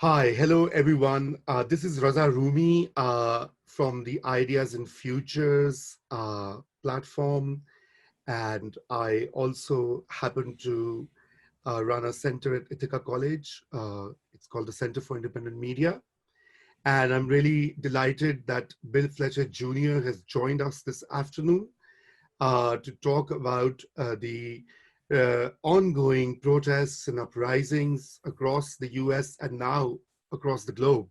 Hi, hello everyone. This is Raza Rumi from the Ideas and Futures platform. And I also happen to run a center at Ithaca College. It's called the Center for Independent Media. And I'm really delighted that Bill Fletcher Jr. has joined us this afternoon to talk about the ongoing protests and uprisings across the US and now across the globe.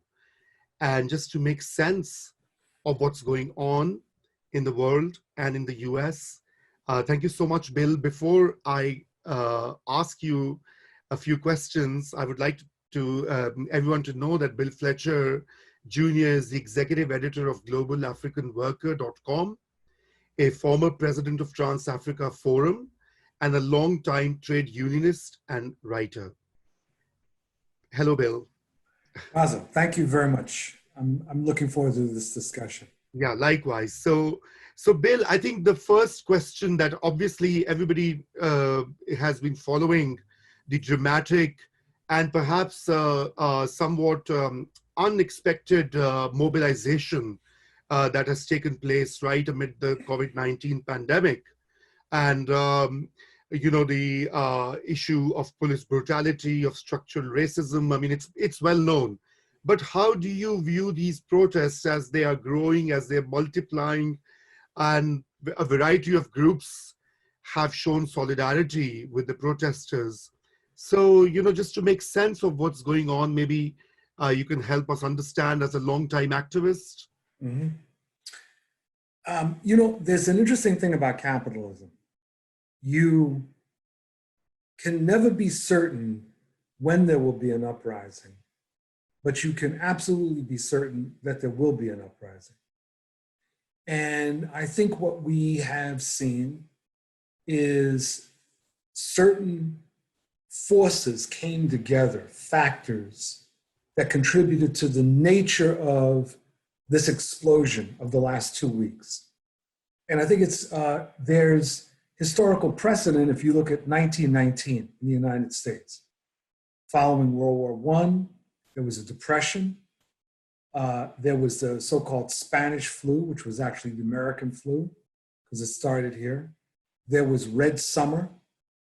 And just to make sense of what's going on in the world and in the US. Thank you so much, Bill. Before I ask you a few questions, I would like to everyone to know that Bill Fletcher Jr. is the executive editor of globalafricanworker.com, a former president of Trans-Africa Forum, and a long-time trade unionist and writer. Hello, Bill. Raza, thank you very much. I'm looking forward to this discussion. Yeah, likewise. So Bill, I think the first question that obviously everybody has been following, the dramatic and perhaps somewhat unexpected mobilization that has taken place right amid the COVID-19 pandemic. And, the issue of police brutality, of structural racism, I mean, it's well known. But how do you view these protests as they are growing, as they're multiplying, and a variety of groups have shown solidarity with the protesters? So, just to make sense of what's going on, maybe you can help us understand as a longtime activist. Mm-hmm. There's an interesting thing about capitalism. You can never be certain when there will be an uprising, but you can absolutely be certain that there will be an uprising. And I think what we have seen is certain forces came together, factors that contributed to the nature of this explosion of the last 2 weeks. And I think there's historical precedent if you look at 1919 in the United States. Following World War I, there was a depression. There was the so-called Spanish flu, which was actually the American flu, because it started here. There was Red Summer,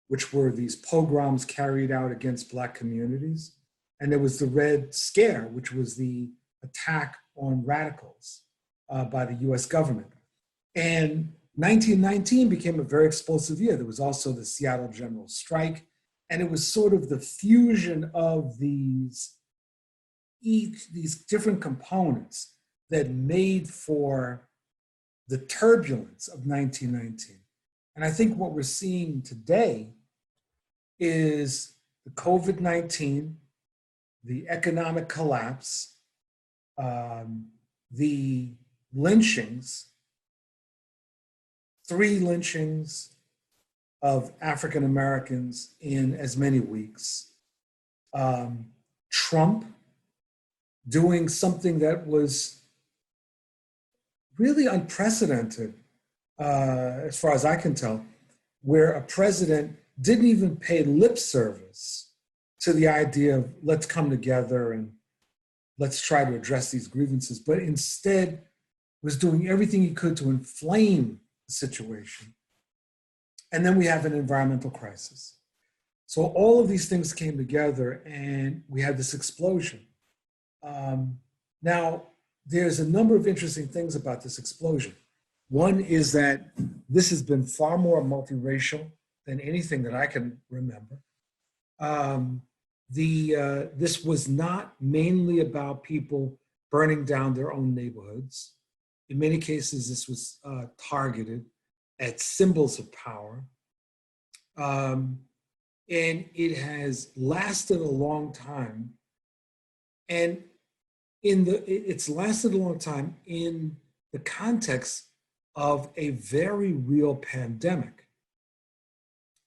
which were these pogroms carried out against Black communities. And there was the Red Scare, which was the attack on radicals by the US government. And 1919 became a very explosive year. There was also the Seattle General Strike, and it was sort of the fusion of these different components that made for the turbulence of 1919. And I think what we're seeing today is the COVID-19, the economic collapse, the lynchings, 3 lynchings of African Americans in as many weeks, Trump doing something that was really unprecedented, as far as I can tell, where a president didn't even pay lip service to the idea of let's come together and let's try to address these grievances, but instead was doing everything he could to inflame the situation. And then we have an environmental crisis. So all of these things came together and we had this explosion. Now, there's a number of interesting things about this explosion. One is that this has been far more multiracial than anything that I can remember. This was not mainly about people burning down their own neighborhoods. In many cases, this was targeted at symbols of power. And it has lasted a long time. And it's lasted a long time in the context of a very real pandemic,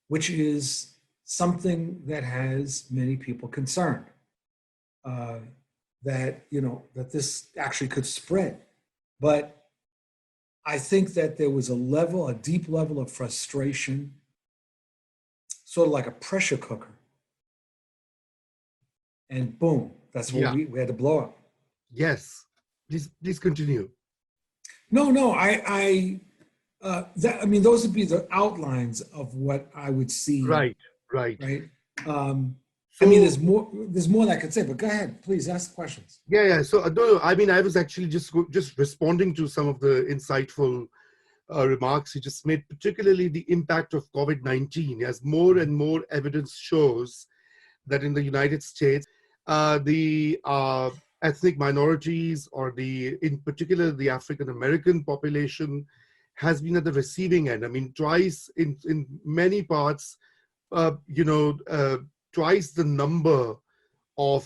which is something that has many people concerned, that this actually could spread. But I think that there was a deep level of frustration, sort of like a pressure cooker. And boom, That's what Yeah. we had to blow up. Yes. Please continue. No, I mean, those would be the outlines of what I would see, Right. Right. right? I mean, So there's more that I could say, but go ahead, please ask questions. yeah. So no, I mean, I was actually just responding to some of the insightful remarks he just made, particularly the impact of COVID-19, as more and more evidence shows that in the United States, the ethnic minorities, or in particular, the African American population, has been at the receiving end. I mean, twice in many parts, twice the number of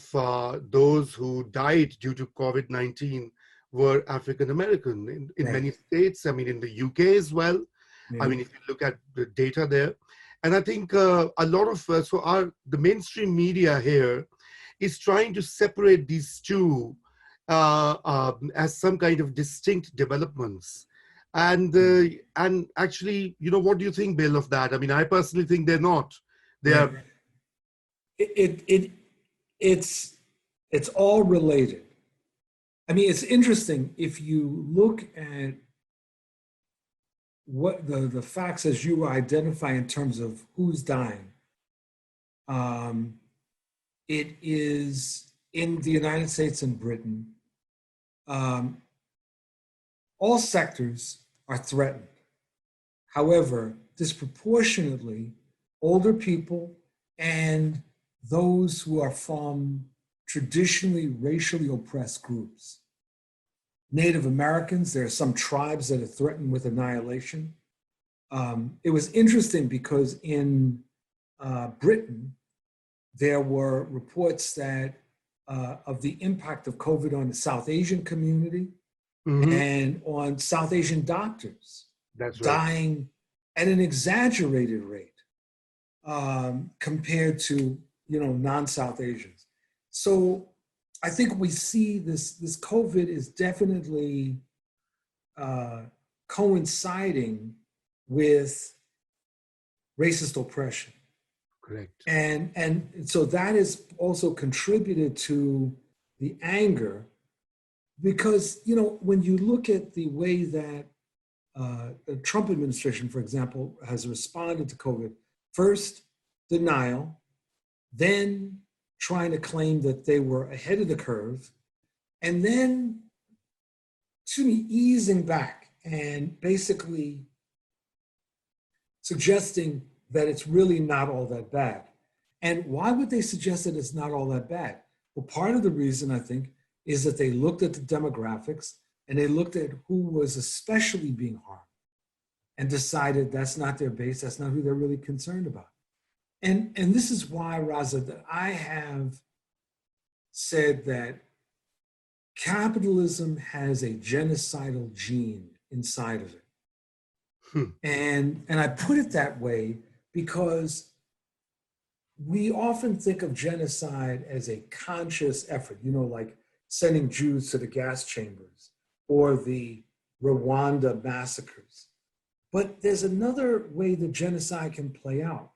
those who died due to COVID-19 were African American in Right. many states. I mean, in the UK as well. I Yeah. mean, if you look at the data there, and I think a lot of the mainstream media here is trying to separate these two as some kind of distinct developments. And actually, what do you think, Bill, of that? I mean, I personally think they're not. They Right. are. It's all related. I mean, it's interesting if you look at what the facts as you identify in terms of who's dying. It is in the United States and Britain. All sectors are threatened. However, disproportionately, older people and those who are from traditionally racially oppressed groups. Native Americans, there are some tribes that are threatened with annihilation. It was interesting because in Britain, there were reports that of the impact of COVID on the South Asian community and on South Asian doctors. That's right. Dying at an exaggerated rate compared to non-South Asians. So I think we see this COVID is definitely coinciding with racist oppression. Correct. And so that has also contributed to the anger, because when you look at the way that the Trump administration, for example, has responded to COVID, first denial, then trying to claim that they were ahead of the curve, and then easing back and basically suggesting that it's really not all that bad. And why would they suggest that it's not all that bad? Well, part of the reason, I think, is that they looked at the demographics and they looked at who was especially being harmed and decided that's not their base, that's not who they're really concerned about. And this is why, Raza, that I have said that capitalism has a genocidal gene inside of it. And I put it that way because we often think of genocide as a conscious effort, like sending Jews to the gas chambers or the Rwanda massacres. But there's another way that genocide can play out,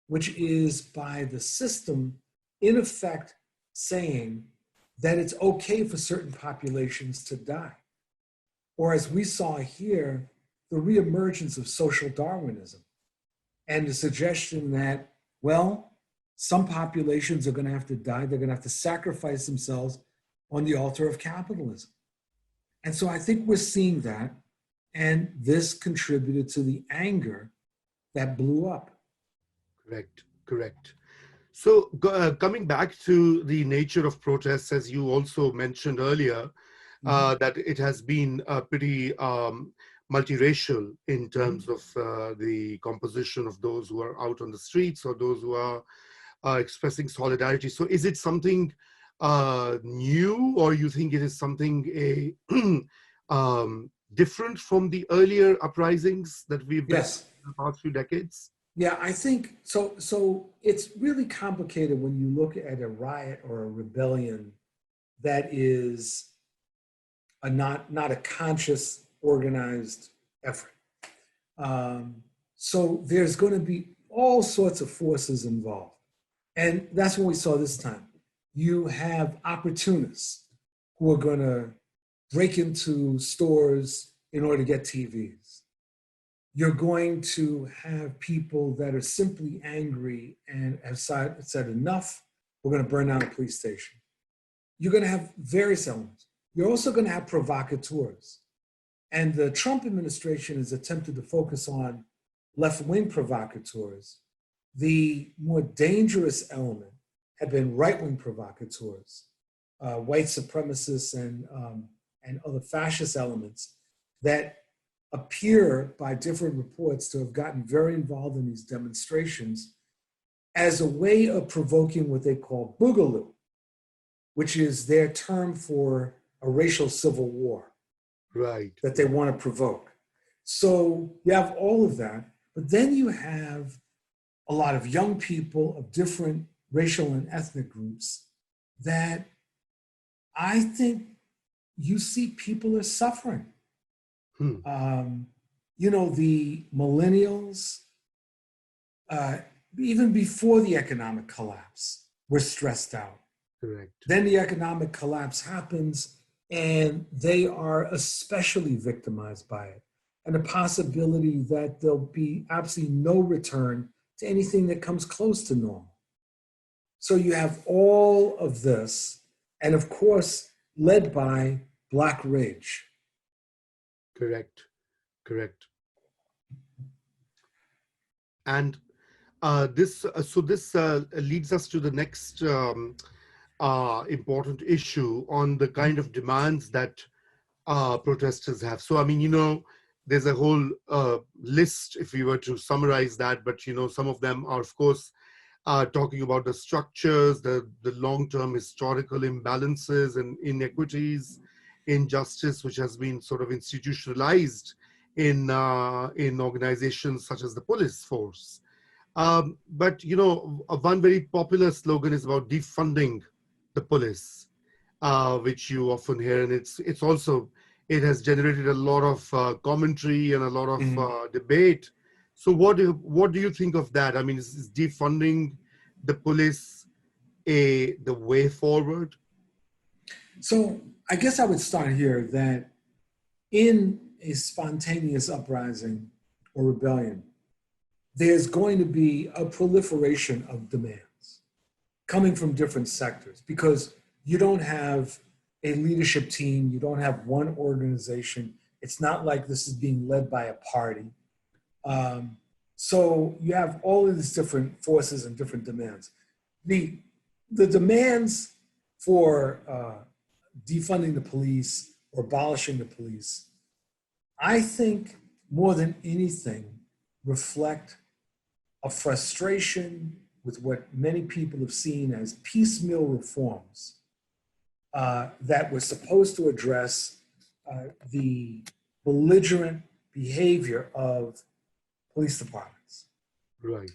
which is by the system, in effect, saying that it's okay for certain populations to die. Or as we saw here, the reemergence of social Darwinism and the suggestion that, well, some populations are going to have to die, they're going to have to sacrifice themselves on the altar of capitalism. And so I think we're seeing that, and this contributed to the anger that blew up. Correct. So coming back to the nature of protests, as you also mentioned earlier, that it has been pretty multiracial in terms of the composition of those who are out on the streets or those who are expressing solidarity. So is it something new, or you think it is something different from the earlier uprisings that we've done in the past few decades? Yeah, I think so. So it's really complicated when you look at a riot or a rebellion that is not a conscious, organized effort. So there's going to be all sorts of forces involved. And that's what we saw this time. You have opportunists who are going to break into stores in order to get TVs. You're going to have people that are simply angry and have said enough, we're going to burn down a police station. You're going to have various elements. You're also going to have provocateurs. And the Trump administration has attempted to focus on left-wing provocateurs. The more dangerous element have been right-wing provocateurs, white supremacists and other fascist elements that appear by different reports to have gotten very involved in these demonstrations as a way of provoking what they call boogaloo, which is their term for a racial civil war. Right. That they want to provoke. So you have all of that, but then you have a lot of young people of different racial and ethnic groups that I think you see people are suffering. You know, the millennials, even before the economic collapse, were stressed out. Correct. Then the economic collapse happens and they are especially victimized by it. And the possibility that there'll be absolutely no return to anything that comes close to normal. So you have all of this, and of course, led by Black rage. Correct. Correct. And this leads us to the next important issue on the kind of demands that protesters have. So, I mean, you know, there's a whole list if we were to summarize that, but, you know, some of them are, of course, talking about the structures, the long-term historical imbalances and inequities, injustice, which has been sort of institutionalized in organizations such as the police force. But, you know, one very popular slogan is about defunding the police, which you often hear, and it's also, it has generated a lot of commentary and a lot of debate. So what do you think of that? I mean, is defunding the police the way forward? So I guess I would start here that in a spontaneous uprising or rebellion, there's going to be a proliferation of demands coming from different sectors because you don't have a leadership team, you don't have one organization. It's not like this is being led by a party. So you have all of these different forces and different demands. The demands for defunding the police or abolishing the police, I think more than anything reflect a frustration with what many people have seen as piecemeal reforms that were supposed to address the belligerent behavior of police departments. Right.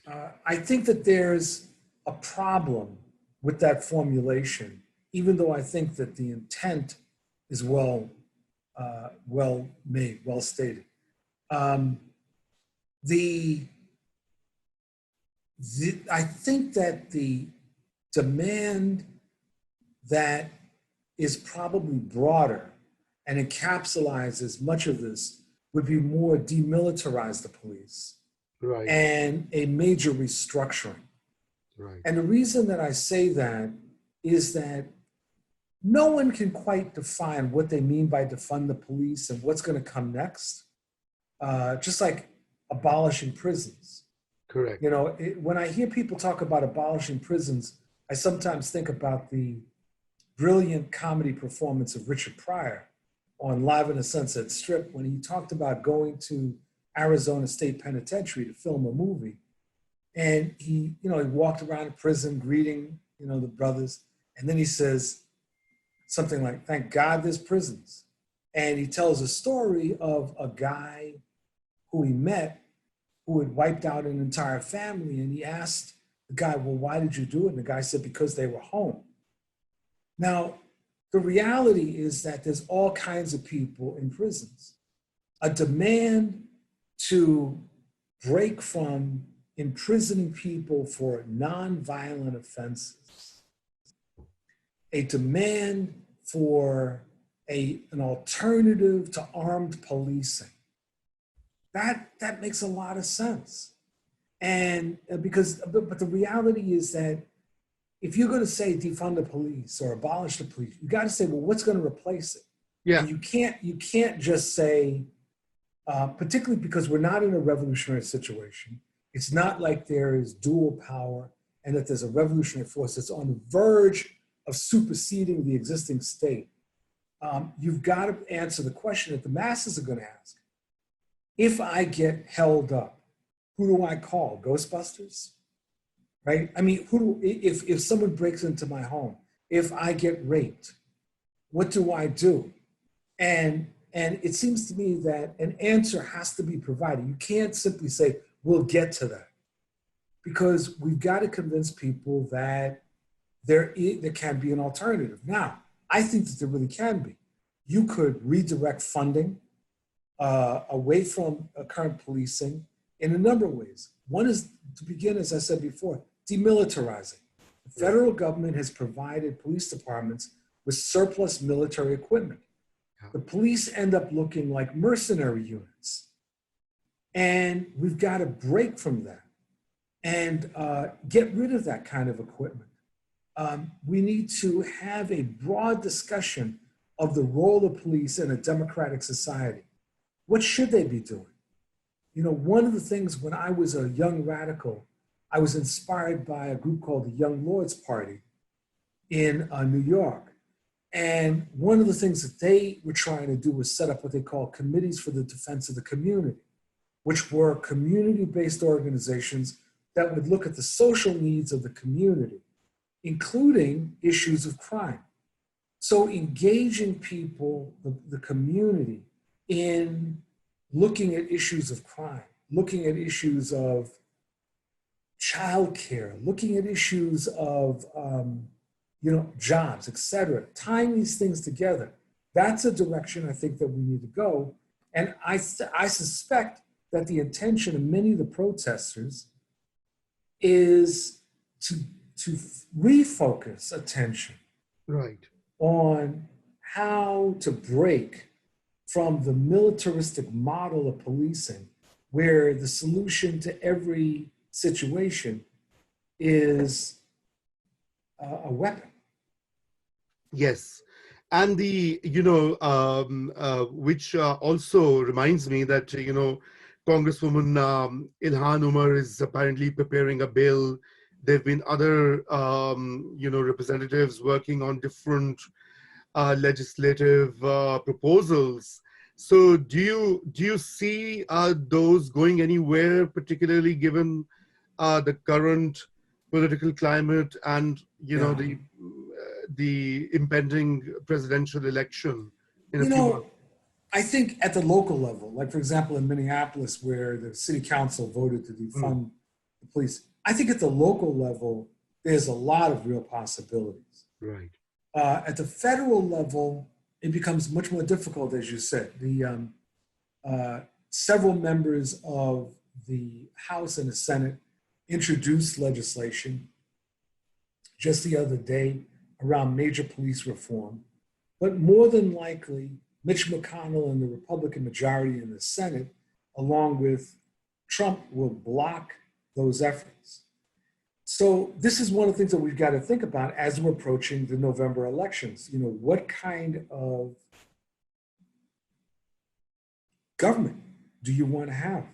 I think that there's a problem with that formulation, even though I think that the intent is well made, well stated. I think that the demand that is probably broader and encapsulates much of this would be more demilitarize the police, right, and a major restructuring. Right. And the reason that I say that is that no one can quite define what they mean by defund the police and what's going to come next. Just like abolishing prisons. Correct. You know, when I hear people talk about abolishing prisons, I sometimes think about the brilliant comedy performance of Richard Pryor on Live in the Sunset Strip when he talked about going to Arizona State Penitentiary to film a movie. And he walked around the prison greeting, the brothers. And then he says something like, "Thank God there's prisons." And he tells a story of a guy who he met who had wiped out an entire family. And he asked the guy, "Well, why did you do it?" And the guy said, "Because they were home." Now, the reality is that there's all kinds of people in prisons. A demand to break from imprisoning people for nonviolent offenses a demand for an alternative to armed policing. That makes a lot of sense. And but the reality is that if you're going to say defund the police or abolish the police, you got to say, well, what's going to replace it? Yeah. And you can't just say, particularly because we're not in a revolutionary situation. It's not like there is dual power and that there's a revolutionary force that's on the verge of superseding the existing state. You've got to answer the question that the masses are going to ask. If I get held up, who do I call? Ghostbusters? Right? I mean, if someone breaks into my home, if I get raped, what do I do? And it seems to me that an answer has to be provided. You can't simply say, we'll get to that. Because we've got to convince people that there can be an alternative. Now, I think that there really can be. You could redirect funding away from current policing in a number of ways. One is, to begin, as I said before, demilitarizing. The federal government has provided police departments with surplus military equipment. The police end up looking like mercenary units. And we've got to break from that and get rid of that kind of equipment. We need to have a broad discussion of the role of police in a democratic society. What should they be doing? You know, one of the things when I was a young radical, I was inspired by a group called the Young Lords Party in New York. And one of the things that they were trying to do was set up what they call committees for the defense of the community, which were community-based organizations that would look at the social needs of the community, including issues of crime. So engaging people, the community, in looking at issues of crime, looking at issues of childcare, looking at issues of jobs, et cetera, tying these things together. That's a direction I think that we need to go. And I suspect that the intention of many of the protesters is to refocus attention on how to break from the militaristic model of policing, where the solution to every situation is a weapon. Yes. And which also reminds me that, Congresswoman Ilhan Umar is apparently preparing a bill. There have been other, representatives working on different legislative proposals. So do you see those going anywhere, particularly given the current political climate and, the impending presidential election in a few months? I think at the local level, like for example in Minneapolis, where the city council voted to defund the police, I think at the local level, there's a lot of real possibilities. Right. At the federal level, it becomes much more difficult, as you said. The several members of the House and the Senate introduced legislation just the other day around major police reform, but more than likely, Mitch McConnell and the Republican majority in the Senate, along with Trump, will block those efforts. So this is one of the things that we've got to think about as we're approaching the November elections. What kind of government do you want to have?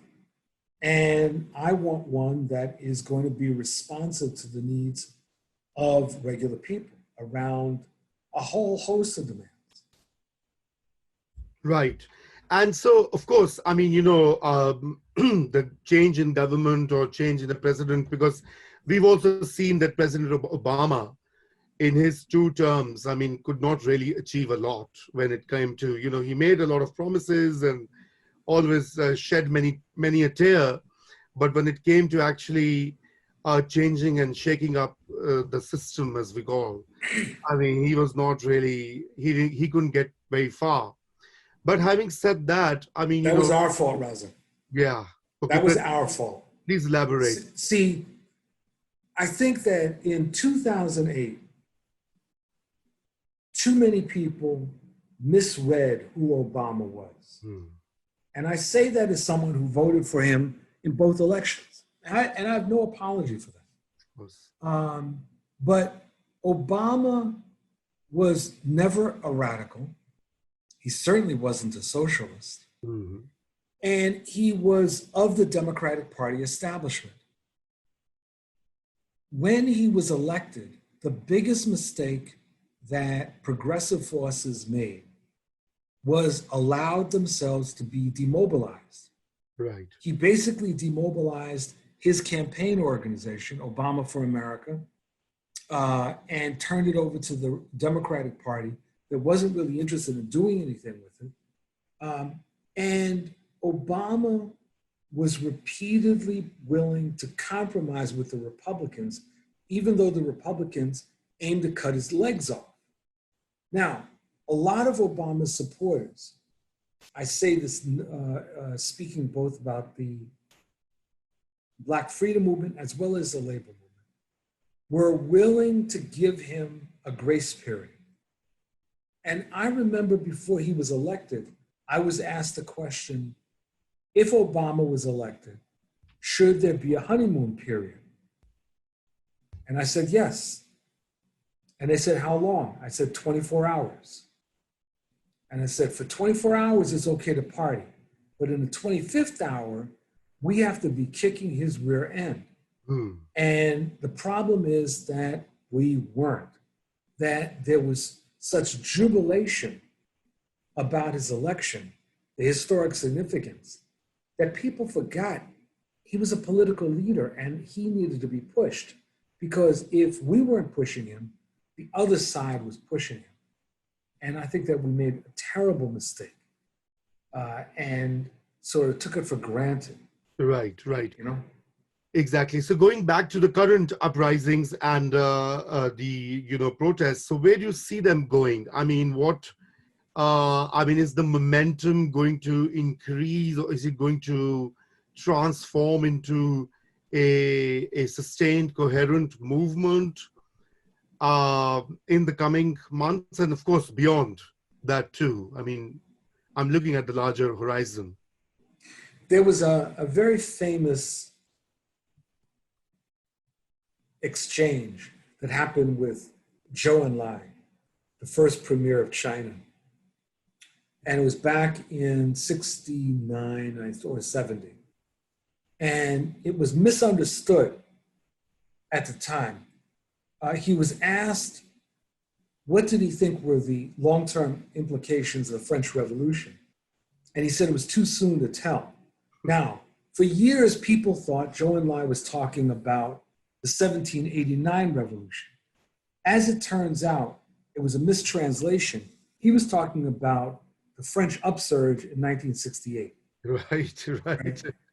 And I want one that is going to be responsive to the needs of regular people around a whole host of demands. Right. And so, of course, I mean, the change in government or change in the president, because we've also seen that President Obama, in his 2 terms, I mean, could not really achieve a lot when it came to, he made a lot of promises and always shed many a tear. But when it came to actually changing and shaking up the system, as we call, I mean, he was not really, he couldn't get very far. But having said that, I mean, that was our fault, Raza. Yeah. Okay, that was our fault. Please elaborate. See, I think that in 2008, too many people misread who Obama was. And I say that as someone who voted for him in both elections. And I have no apology for that. But Obama was never a radical. He certainly wasn't a socialist. And he was of the Democratic Party establishment. When he was elected, the biggest mistake that progressive forces made was allowed themselves to be demobilized. Right. He basically demobilized his campaign organization, Obama for America, and turned it over to the Democratic Party that wasn't really interested in doing anything with it. And Obama was repeatedly willing to compromise with the Republicans, even though the Republicans aimed to cut his legs off. Now, a lot of Obama's supporters, I say this speaking both about the Black freedom movement as well as the labor movement, were willing to give him a grace period. And I remember before he was elected, I was asked the question, if Obama was elected, should there be a honeymoon period? And I said, yes. And they said, how long? I said, 24 hours. And I said, for 24 hours, it's okay to party. But in the 25th hour, we have to be kicking his rear end. And the problem is that we weren't, that there was such jubilation about his election, the historic significance, that people forgot he was a political leader and he needed to be pushed. Because if we weren't pushing him, the other side was pushing him. And I think that we made a terrible mistake and sort of took it for granted. Right, right. You know? Exactly. So going back to the current uprisings and the protests, so where do you see them going? I mean, is the momentum going to increase, or is it going to transform into a sustained, coherent movement in the coming months, and of course beyond that too? I mean, I'm looking at the larger horizon. There was a very famous exchange that happened with Zhou Enlai, the first premier of China. And it was back in 69 or 70. And it was misunderstood at the time. He was asked, what did he think were the long-term implications of the French Revolution? And he said it was too soon to tell. Now, for years, people thought Zhou Enlai was talking about the 1789 revolution. As it turns out, it was a mistranslation. He was talking about the French upsurge in 1968. Right.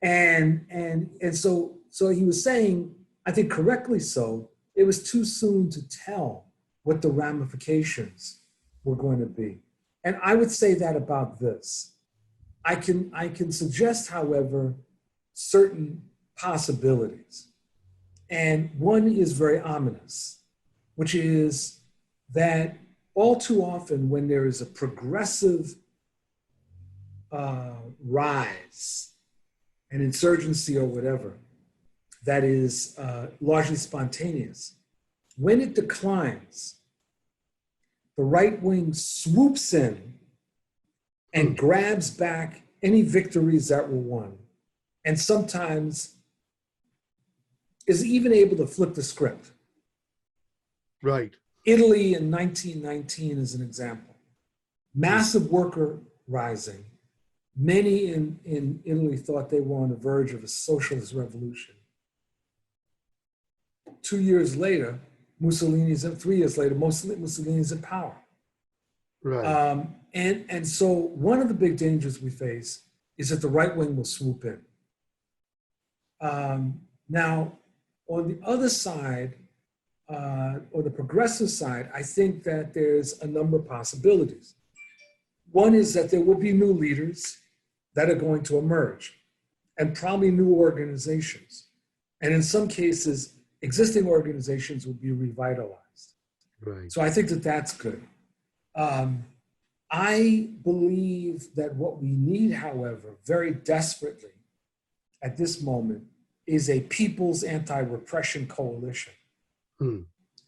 And so he was saying, I think correctly so, it was too soon to tell what the ramifications were going to be. And I would say that about this. I can suggest, however, certain possibilities. And one is very ominous, which is that all too often when there is a progressive rise, an insurgency or whatever, that is largely spontaneous, when it declines, the right wing swoops in and grabs back any victories that were won, and sometimes is even able to flip the script. Right. Italy in 1919 is an example. Massive worker rising. Many in Italy thought they were on the verge of a socialist revolution. 2 years later, 3 years later, Mussolini's in power. Right. And so one of the big dangers we face is that the right wing will swoop in. Now, on the other side, or the progressive side, I think that there's a number of possibilities. One is that there will be new leaders that are going to emerge, and probably new organizations. And in some cases, existing organizations will be revitalized. Right. So I think that that's good. I believe that what we need, however, very desperately at this moment is a people's anti-repression coalition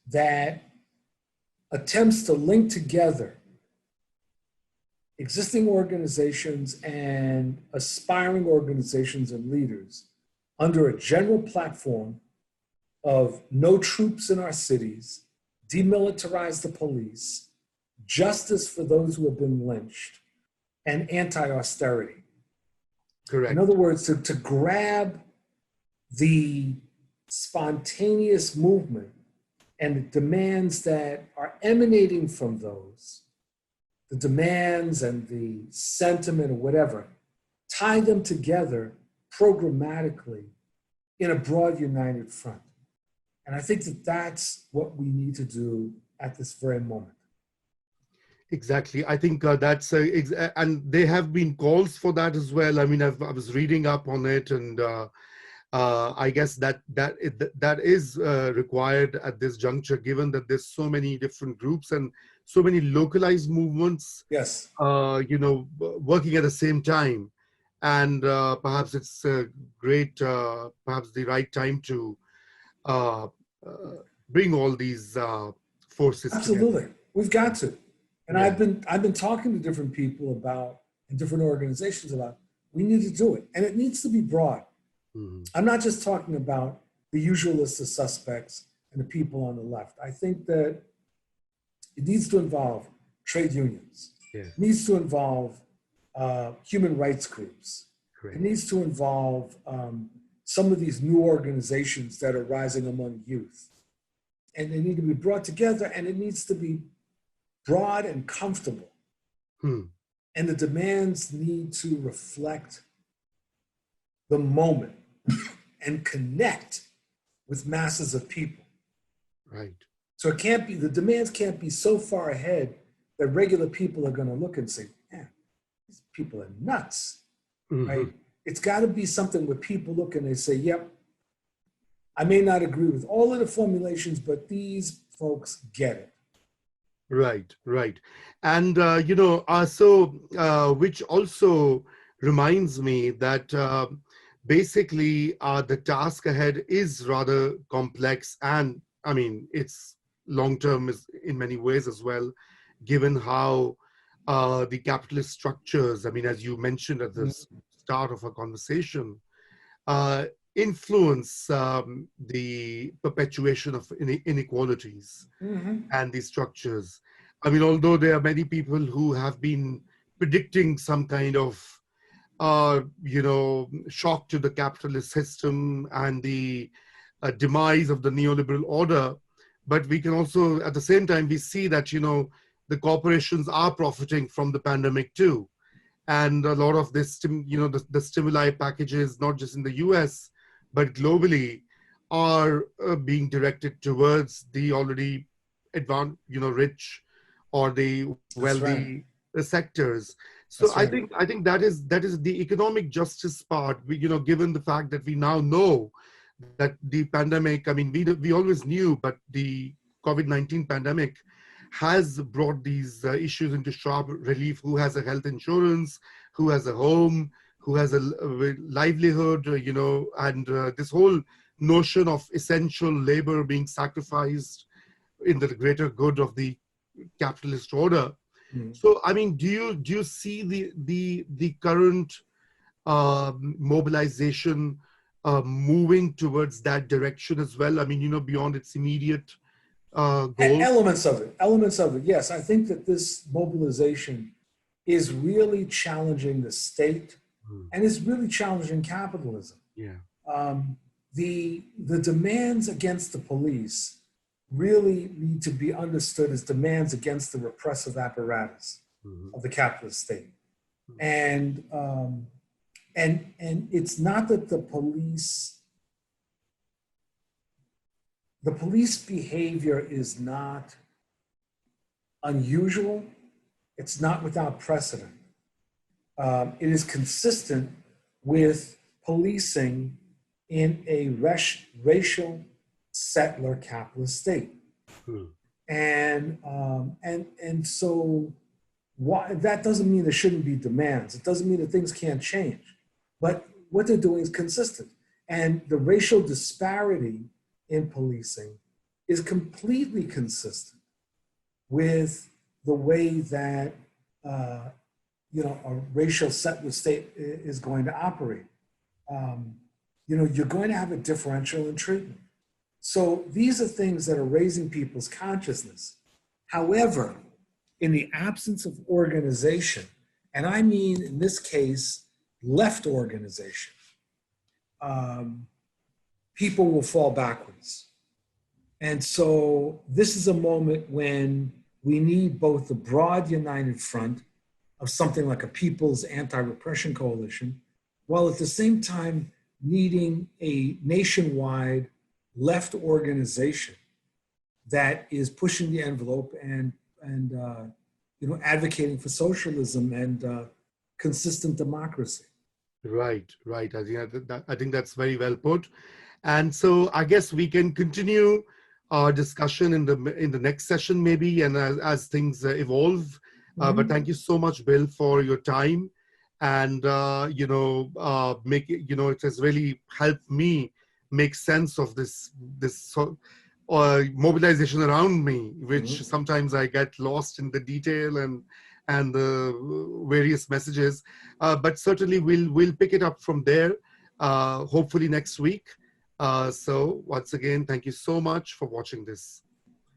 that attempts to link together existing organizations and aspiring organizations and leaders under a general platform of no troops in our cities, demilitarize the police, justice for those who have been lynched, and anti-austerity. Correct. In other words, to grab the spontaneous movement and the demands that are emanating from those, the demands and the sentiment or whatever, tie them together programmatically in a broad united front. And I think that that's what we need to do at this very moment. Exactly. I think that's, and there have been calls for that as well. I mean, I was reading up on it, and I guess that is required at this juncture, given that there's so many different groups and so many localized movements, Yes, working at the same time. And perhaps it's great, perhaps the right time to uh, bring all these forces absolutely. together. We've got to. And Yeah. I've been talking to different people about, and different organizations about, we need to do it. And it needs to be broad. Mm-hmm. I'm not just talking about the usual list of suspects and the people on the left. I think that it needs to involve trade unions. Yeah. It needs to involve human rights groups. Great. It needs to involve some of these new organizations that are rising among youth. And they need to be brought together, and it needs to be broad and comfortable. And the demands need to reflect the moment and connect with masses of people. Right. So it can't be, the demands can't be so far ahead that regular people are going to look and say, man, these people are nuts, right? It's got to be something where people look and they say, yep, I may not agree with all of the formulations, but these folks get it. Right, right. And, which also reminds me that basically the task ahead is rather complex, and I mean, it's long-term is in many ways as well, given how the capitalist structures, I mean, as you mentioned at the start of our conversation, influence the perpetuation of inequalities and these structures. I mean, although there are many people who have been predicting some kind of, shock to the capitalist system and the demise of the neoliberal order, but we can also, at the same time, we see that, the corporations are profiting from the pandemic too. And a lot of this, the stimuli packages, not just in the US, but globally, are being directed towards the already advanced, rich or the wealthy sectors. So I think that is the economic justice part. Given the fact that we now know that the pandemic, I mean, we always knew, but the COVID-19 pandemic has brought these issues into sharp relief. Who has a health insurance, who has a home, who has a livelihood, and this whole notion of essential labor being sacrificed in the greater good of the capitalist order. So, I mean, do you see the current mobilization moving towards that direction as well? I mean, beyond its immediate goals? Elements of it. Yes, I think that this mobilization is really challenging the state and is really challenging capitalism. Yeah. The demands against the police really need to be understood as demands against the repressive apparatus of the capitalist state. And it's not that the police behavior is not unusual. It's not without precedent. It is consistent with policing in a racial settler capitalist state. And so why, that doesn't mean there shouldn't be demands. It doesn't mean that things can't change. But what they're doing is consistent. And the racial disparity in policing is completely consistent with the way that a racial settler state is going to operate. You're going to have a differential in treatment. So these are things that are raising people's consciousness. However, in the absence of organization, and I mean in this case, left organization, people will fall backwards. And so this is a moment when we need both the broad united front of something like a People's Anti-Repression Coalition, while at the same time needing a nationwide left organization that is pushing the envelope and advocating for socialism and consistent democracy. Right. I think that's very well put. And so I guess we can continue our discussion in the next session maybe, and as things evolve. But thank you so much, Bill, for your time, and it has really helped me make sense of this mobilization around me, which sometimes I get lost in the detail and the various messages. But certainly we'll pick it up from there, hopefully next week. So once again, thank you so much for watching this.